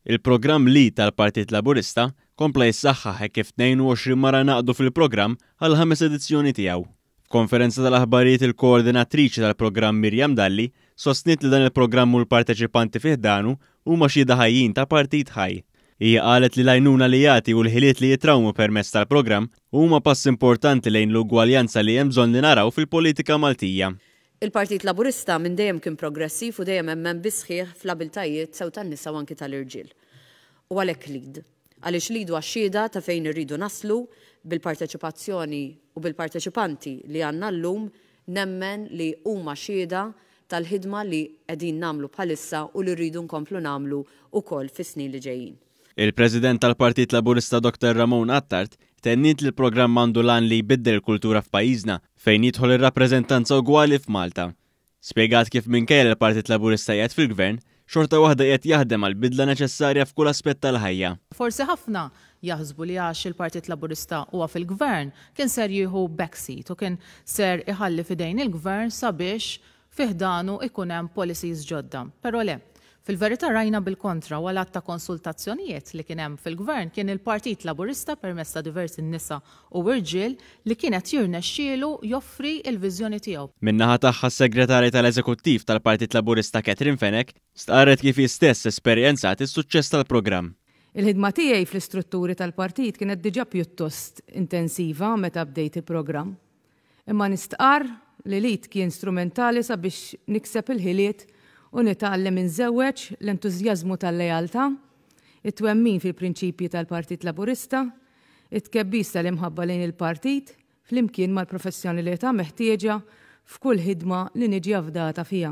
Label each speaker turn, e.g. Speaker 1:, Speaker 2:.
Speaker 1: Il-programm li tal-Partit Laburista kompla jissaħħaħ kif 22 mara naqdu fil-programm għal 5 edizzjoni tiegħu. F'konferenza tal-aħbarijiet il-koordinatriċi tal-programm Mirjam Dalli sostniet li dan il-programm u l-parteċipanti fih danu huma xhieda ħajjin ta' partit ħaj. Hija qalet li l-għajnuna li jagħti u l-ħiliet li jitrawmu permezz tal-programm huma pass importanti lejn l-ugwaljanza li hemm bżonn li naraw fil-politika Maltija.
Speaker 2: Il-Partit Laburista minn dejjem kien progressiv u dejjem hemmen bisħieħ fl-abiltajiet sew tan-nisa u anki tal-irġiel. U għalhekk lid. Għaliex lidu għax-xhieda ta' fejn irridu naslu bil-parteċipazzjoni u bil-parteċipanti li għandna llum nemmen li huma xhieda tal-ħidma li qegħdin nagħmlu bħalissa u li rridu nkomplu nagħmlu wkoll fis-snin li ġejjin.
Speaker 1: Il-President tal-Partit Laburista Dr. Ramon Attard tennit li l-programm għandu lan li jbiddel il-kultura f'pajjiżna fejn jidħol ir-rappreżentanza ugwali f'Malta. Spjegat kif minkejja l-Partit Laburista qiegħed fil-Gvern, xorta waħda qiegħed jaħdem għall bidla neċessarja f'kull aspett tal-ħajja.
Speaker 3: Forsi ħafna jaħsbu li għax il-Partit Laburista huwa fil-Gvern kien ser jieħu backseat u kien ser iħalli fidejn il-Gvern sabiex fiħdanu ikun hemm policies ġodda. Però le, fil-verità rajna bil-kontra wara ta' konsultazzjonijiet li kien hemm fil-Gvern kien il-Partit Laburista permezz ta' diversi nisa u irġiel li kienet jirnexxielu joffri l-viżjoni tiegħu.
Speaker 1: Min-naħa tagħha s-segretarja tal-Eżekuttiv tal-Partit Laburista Catherine Fenech stqarret kif stess esperjenzat is-suċċess tal-programm.
Speaker 4: Il-ħidma tiegħi fl-istrutturi tal-partit kienet diġà pjuttost intensiva meta bdejt il-programm. Imma nistqar li lid kien strumentali sabiex nikseb il-ħiliet u nitgħallem inżewweġ l-entużjażmu tal-lejaltà, it-twemmin fil-prinċipji tal-Partit Laburista, it-tkebbis tal-imħabba lejn il-partit flimkien mal-professjonalità meħtieġa f'kull ħidma li niġi avdata fiha.